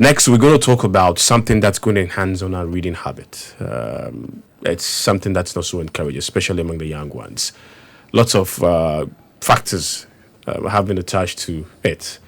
Next, we're going to talk about something that's going to enhance on our reading habit. It's something that's not so encouraged, especially among the young ones. Lots of factors have been attached to it,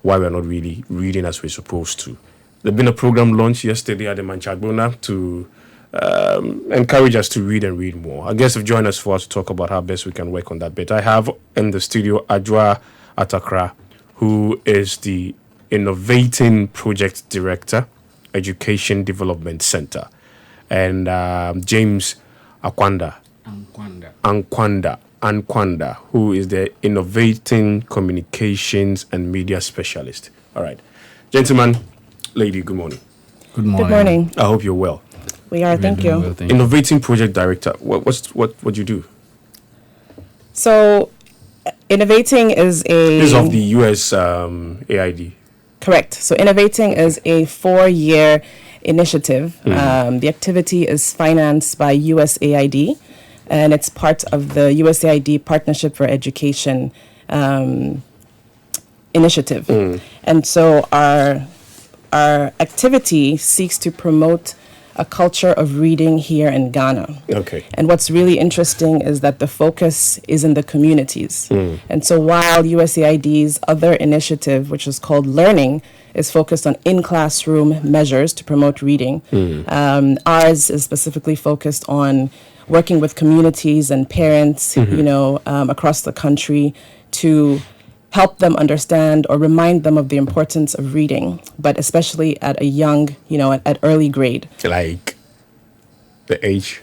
why we're not really reading as we're supposed to. There's been a program launched yesterday at the Manchagbona to encourage us to read and read more. I guess you've joined us for us to talk about how best we can work on that bit. I have in the studio Adjoa Atakra, who is the Innovating Project Director, Education Development Center, and James Ankwanda, who is the Innovating Communications and Media Specialist. All right, gentlemen, lady, good morning. Good morning. Good morning. I hope you're well. We are, thank you. Well, thank you. Innovating Project Director, what do you do? So, Innovating is This is of the US AID. Correct. So, Innovating is a 4-year initiative. The activity is financed by USAID, and it's part of the USAID Partnership for Education initiative. And so, our activity seeks to promote a culture of reading here in Ghana. Okay. And what's really interesting is that the focus is in the communities. And so while USAID's other initiative, which is called Learning, is focused on in-classroom measures to promote reading, ours is specifically focused on working with communities and parents, across the country to help them understand or remind them of the importance of reading, but especially at a young, at early grade. Like the age,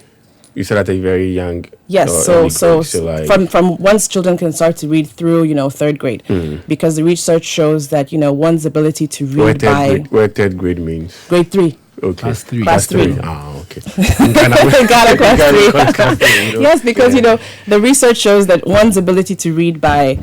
you said at a very young. Yes, from once children can start to read through, 3rd grade, because the research shows that one's ability to read what 3rd grade means. Grade 3. Okay. Class 3. Ah, okay. Ghana class 3. Yes, because the research shows that one's ability to read by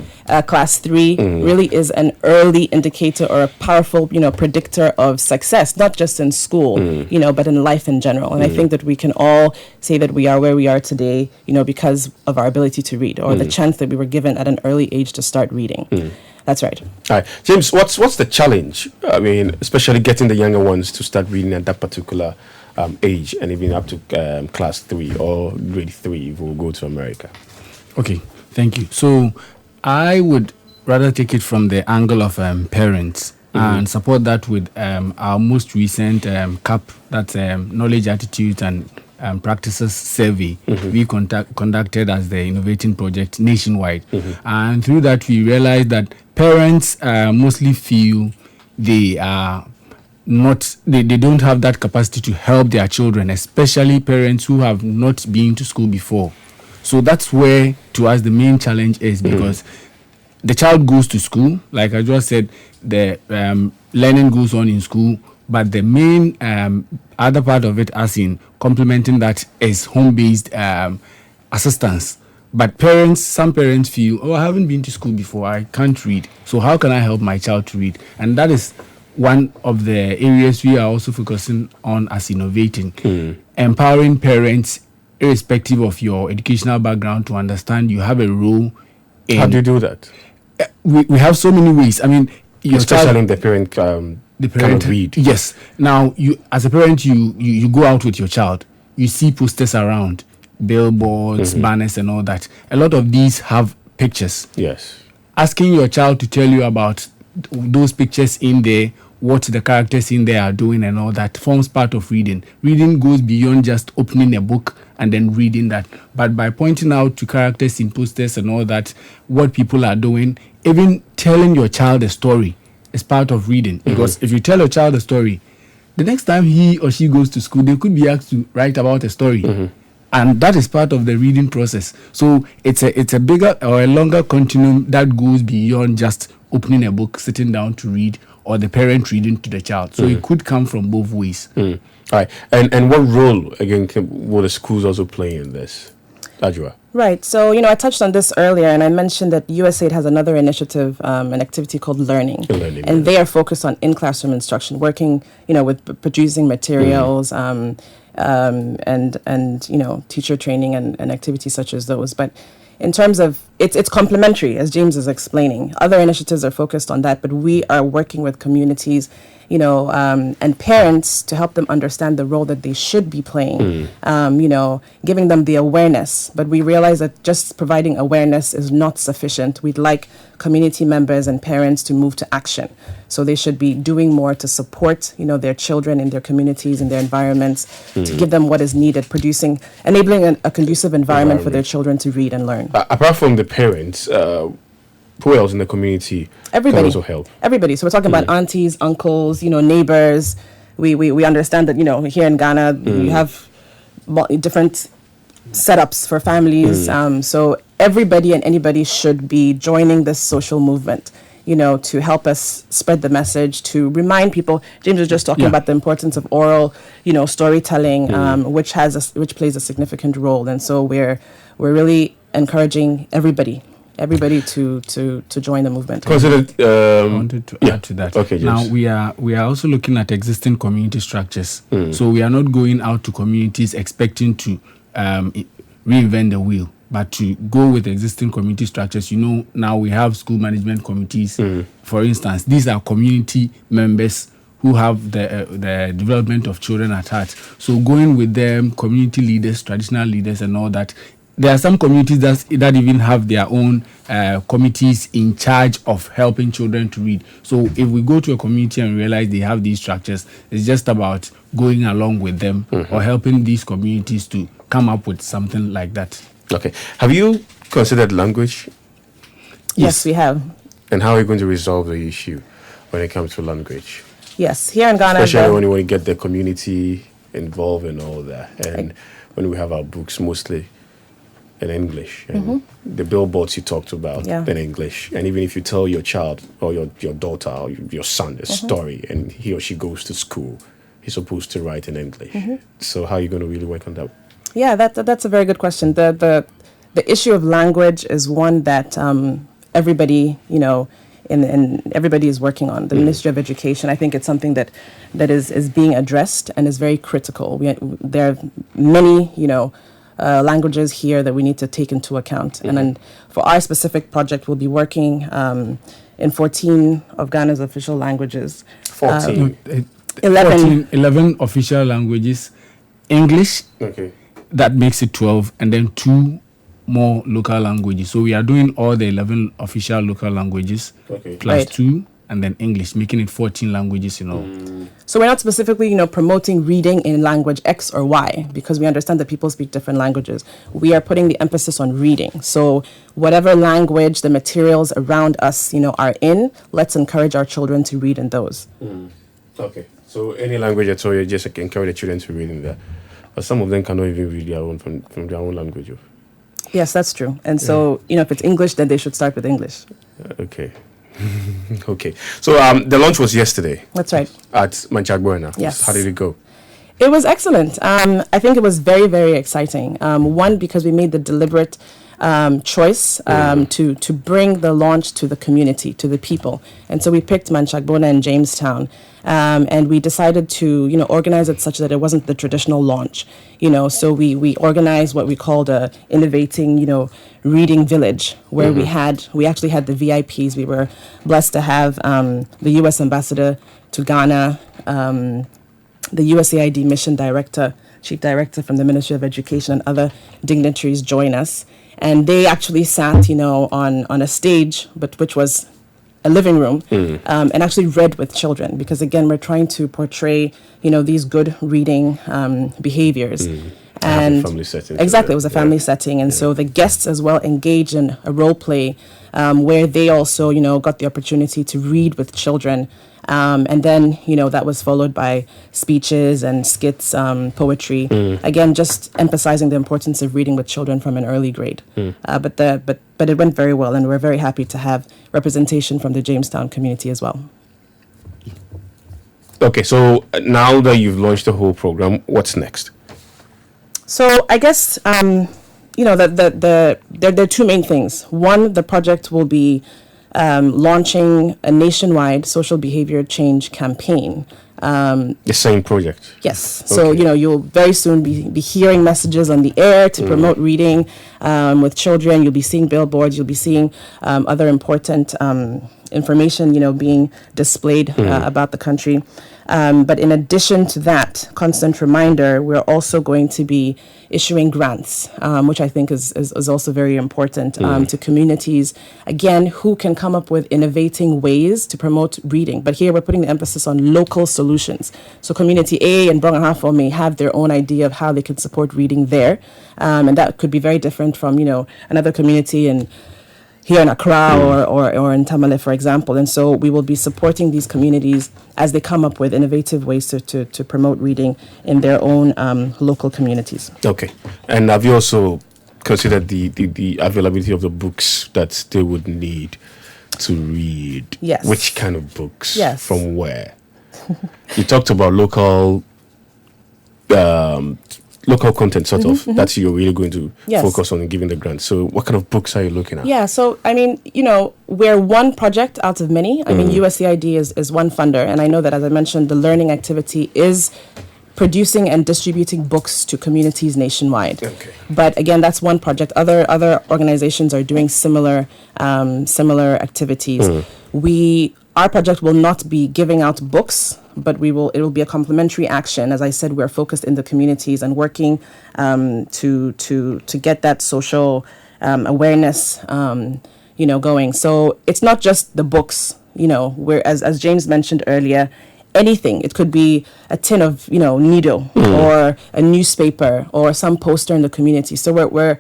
class 3 really is an early indicator or a powerful, predictor of success, not just in school, but in life in general. And I think that we can all say that we are where we are today, because of our ability to read or the chance that we were given at an early age to start reading. That's right. All right, James, what's the challenge? I mean, especially getting the younger ones to start reading at that particular age, and even up to class 3 or grade 3 if we'll go to America. Okay, thank you. So I would rather take it from the angle of parents and support that with our most recent CAP, that's Knowledge, Attitudes and Practices Survey we conducted as the Innovating Project nationwide. And through that, we realized that parents mostly feel they are not, they don't have that capacity to help their children, especially parents who have not been to school before. So that's where, to us, the main challenge is, because the child goes to school, like I just said, the learning goes on in school, but the main other part of it, as in complementing that, is home-based assistance. But some parents feel, I haven't been to school before, I can't read. So how can I help my child to read? And that is one of the areas we are also focusing on as Innovating, empowering parents, irrespective of your educational background, to understand you have a role in... How do you do that? We have so many ways. I mean, especially the parent cannot read. Yes. Now, you as a parent, you go out with your child. You see posters around, billboards, banners, and all that. A lot of these have pictures. Yes. Asking your child to tell you about those pictures in there, what the characters in there are doing, and all that forms part of reading. Reading goes beyond just opening a book and then reading that. But by pointing out to characters in posters and all that, what people are doing, even telling your child a story is part of reading. Because if you tell a child a story, the next time he or she goes to school, they could be asked to write about a story. And that is part of the reading process. So it's a bigger or a longer continuum that goes beyond just opening a book, sitting down to read, or the parent reading to the child. So it could come from both ways. All right. And what role, again, will the schools also play in this? Adjoa. Right. So, I touched on this earlier, and I mentioned that USAID has another initiative, an activity called Learning. And they are focused on in-classroom instruction, working, with producing materials, and teacher training and activities such as those. But in terms of it's complementary, as James is explaining. Other initiatives are focused on that, but we are working with communities, and parents to help them understand the role that they should be playing. Giving them the awareness. But we realize that just providing awareness is not sufficient. We'd like community members and parents to move to action. So they should be doing more to support, their children in their communities, in their environments, to give them what is needed, enabling a conducive environment for their children to read and learn. Apart from the parents, who else in the community Everybody. can also help? Everybody. So we're talking about aunties, uncles, neighbors. We understand that, here in Ghana, we have different setups for families. So everybody and anybody should be joining this social movement, to help us spread the message, to remind people. James was just talking about the importance of oral, storytelling, which plays a significant role. And so we're really encouraging everybody to join the movement. I wanted to add to that. Okay, now James. we are also looking at existing community structures. So we are not going out to communities expecting to reinvent the wheel, but to go with existing community structures. Now we have school management committees. For instance, these are community members who have the development of children at heart. So going with them, community leaders, traditional leaders, and all that. There are some communities that even have their own committees in charge of helping children to read. So if we go to a community and realize they have these structures, it's just about going along with them or helping these communities to come up with something like that. Okay. Have you considered language? Yes, we have. And how are you going to resolve the issue when it comes to language? Yes, here in Ghana. Especially when you want to get the community involved and all that. And when we have our books mostly in English, and the billboards you talked about in English, and even if you tell your child or your daughter or your son a story and he or she goes to school, he's supposed to write in English. So how are you going to really work on that? Yeah, that's a very good question. The issue of language is one that everybody, and everybody is working on. The Ministry of Education, I think it's something that is being addressed and is very critical. There are many, languages here that we need to take into account. And then for our specific project, we'll be working in 14 of Ghana's official languages. 14? 11 official languages. English, that makes it 12, and then 2 more local languages. So we are doing all the 11 official local languages plus 2, and then English, making it 14 languages in all. So we're not specifically, promoting reading in language X or Y, because we understand that people speak different languages. We are putting the emphasis on reading. So whatever language the materials around us, are in, let's encourage our children to read in those. Okay. So any language at all, you just encourage the children to read in there. But some of them cannot even read their own from their own language. Yes, that's true. And so, if it's English, then they should start with English. Okay. Okay. So the launch was yesterday. That's right. At Manchagbuena. Yes. How did it go? It was excellent. I think it was very, very exciting. One, because we made the deliberate choice to bring the launch to the community, to the people. And so we picked Manchagbuena and Jamestown. And we decided to, organize it such that it wasn't the traditional launch. So we organized what we called a Innovating, reading village, where we actually had the VIPs. We were blessed to have the U.S. ambassador to Ghana, the USAID mission director, chief director from the Ministry of Education, and other dignitaries join us. And they actually sat, on a stage, but which was a living room, and actually read with children, because again, we're trying to portray, these good reading behaviors. And a family setting. Exactly, it was a family setting, and so the guests as well engaged in a role play where they also, got the opportunity to read with children. And then, that was followed by speeches and skits, poetry. Again, just emphasizing the importance of reading with children from an early grade. But it went very well, and we're very happy to have representation from the Jamestown community as well. Okay, so now that you've launched the whole program, what's next? So I guess, there are 2 main things. One, the project will be launching a nationwide social behavior change campaign. The same project. Yes. So, you'll very soon be hearing messages on the air to promote reading with children. You'll be seeing billboards. You'll be seeing other important information, being displayed about the country. But in addition to that constant reminder, we're also going to be issuing grants, which I think is also very important to communities, again, who can come up with innovating ways to promote reading. But here we're putting the emphasis on local solutions. So community A and Brongahafo may have their own idea of how they can support reading there. And that could be very different from, another community here in Accra or in Tamale, for example. And so we will be supporting these communities as they come up with innovative ways to promote reading in their own local communities. Okay. And have you also considered the availability of the books that they would need to read? Yes. Which kind of books? Yes. From where? You talked about local content, sort of, that you're really going to focus on and giving the grant. So what kind of books are you looking at? Yeah, so, we're one project out of many. USAID is one funder. And I know that, as I mentioned, the learning activity is producing and distributing books to communities nationwide. Okay. But again, that's one project. Other organizations are doing similar activities. Our project will not be giving out books, but it will be a complementary action. As I said, we're focused in the communities and working to get that social awareness going. So it's not just the books, where as James mentioned earlier, anything. It could be a tin of needle or a newspaper or some poster in the community. So we're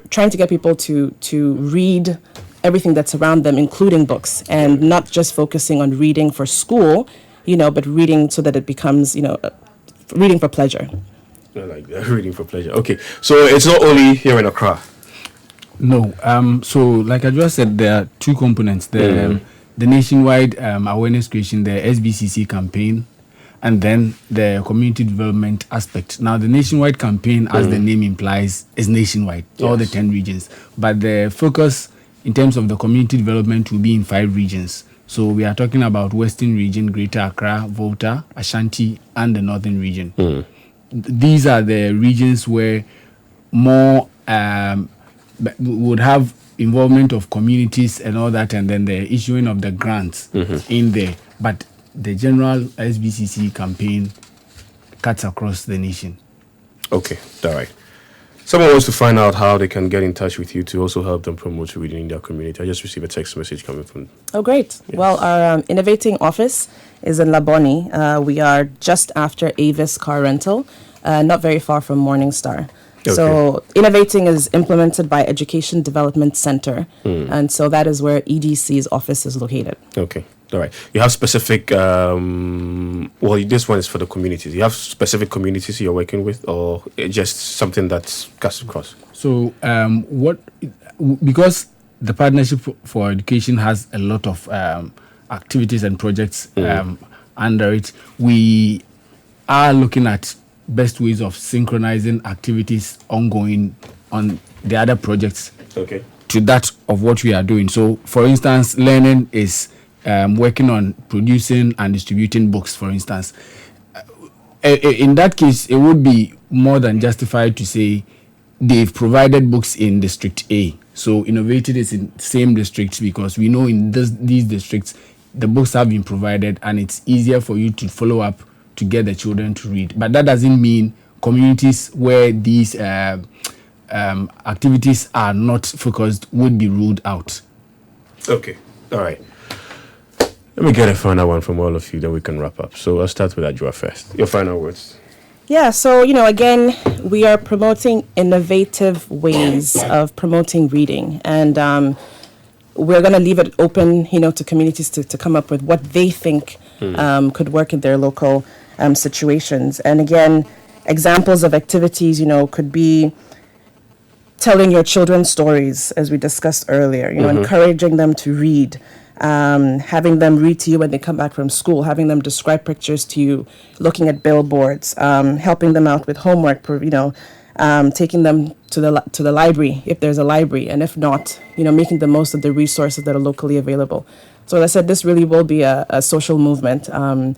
trying to get people to read everything that's around them, including books, and not just focusing on reading for school, but reading so that it becomes, reading for pleasure. I like that, reading for pleasure. Okay, so it's not only here in Accra. No. So, like I just said, there are two components: the nationwide awareness creation, the SBCC campaign, and then the community development aspect. Now, the nationwide campaign, as the name implies, is nationwide, all the 10 regions. But the focus in terms of the community development will be in 5 regions. So we are talking about Western region, Greater Accra, Volta, Ashanti, and the Northern region. These are the regions where more would have involvement of communities and all that, and then the issuing of the grants in there. But the general SBCC campaign cuts across the nation. Okay, all right. Someone wants to find out how they can get in touch with you to also help them promote reading in their community. I just received a text message coming from... Oh, great. Yes. Well, our Innovating office is in Laboni. We are just after Avis Car Rental, not very far from Morningstar. Okay. So Innovating is implemented by Education Development Center, and so that is where EDC's office is located. Okay. All right. You have specific, this one is for the communities. You have specific communities you're working with, or just something that's cuts across? So, because the Partnership for Education has a lot of activities and projects under it, we are looking at best ways of synchronizing activities ongoing on the other projects to that of what we are doing. So, for instance, learning is working on producing and distributing books, for instance. In that case, it would be more than justified to say they've provided books in District A. So Innovating is in the same districts, because we know in these districts, the books have been provided and it's easier for you to follow up to get the children to read. But that doesn't mean communities where these activities are not focused would be ruled out. Okay, all right. Let me get a final one from all of you, then we can wrap up. So I'll start with Ajua first. Your final words. Yeah, so, again, we are promoting innovative ways of promoting reading. And we're going to leave it open, to communities to come up with what they think could work in their local situations. And again, examples of activities, could be telling your children stories, as we discussed earlier, encouraging them to read. Having them read to you when they come back from school, having them describe pictures to you, looking at billboards, helping them out with homework, taking them to the library if there's a library, and if not, making the most of the resources that are locally available. So as I said, this really will be a social movement, and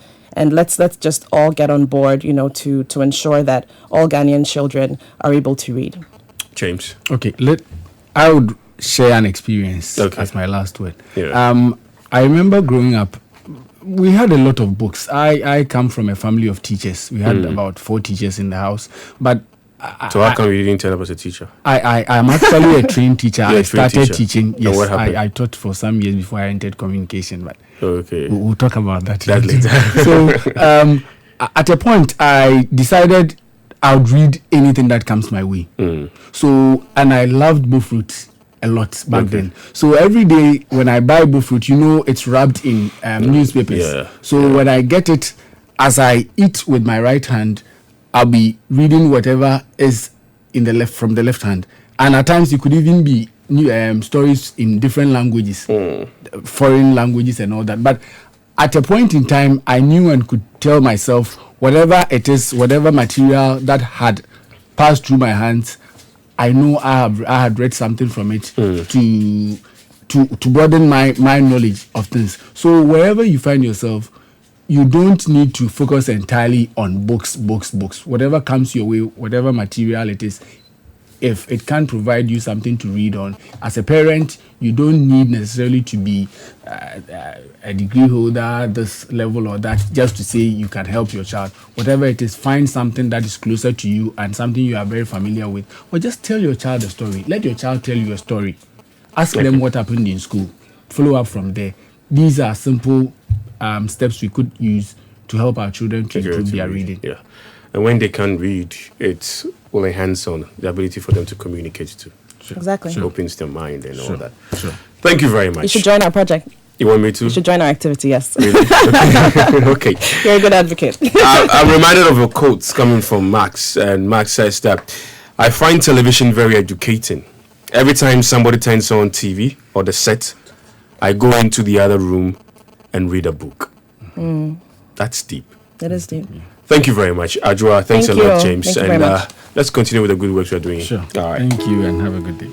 let's just all get on board, to ensure that all Ghanaian children are able to read. James. Okay, I would share an experience as my last word. Yeah. I remember growing up, we had a lot of books. I come from a family of teachers. We had about 4 teachers in the house, but So how come you didn't tell us a teacher? I'm actually a trained teacher. I started teaching. Yes, what happened? I taught for some years before I entered communication, but Okay. we'll talk about that later. So at a point, I decided I would read anything that comes my way. So, and I loved bullfruit a lot back then. So every day when I buy bullfruit, it's wrapped in newspapers. Yeah. So when I get it, as I eat with my right hand, I'll be reading whatever is from the left hand. And at times it could even be stories in different languages, foreign languages and all that. But at a point in time, I knew and could tell myself, whatever it is, whatever material that had passed through my hands, I know I had read something from it to broaden my knowledge of things. So wherever you find yourself, you don't need to focus entirely on books. Whatever comes your way, whatever material it is, if it can provide you something to read on, as a parent, you don't need necessarily to be a degree holder, this level or that, just to say you can help your child. Whatever it is, find something that is closer to you and something you are very familiar with, or just tell your child a story. Let your child tell you a story. Ask them what happened in school. Follow up from there. These are simple steps we could use to help our children to improve their reading. Yeah. And when they can read, it will enhance on the ability for them to communicate too. Sure. Exactly. It opens their mind and all that. Sure. Thank you very much. You should join our project. You want me to? You should join our activity, yes. Really? Okay. You're a good advocate. I'm reminded of a quote coming from Max, and Max says that I find television very educating. Every time somebody turns on TV or the set, I go into the other room and read a book. That's deep. That is deep. Thank you very much, Ajwa. Thanks Thank a lot, you. James. Thank you very much. Let's continue with the good work we're doing. Sure. All right. Thank you and have a good day.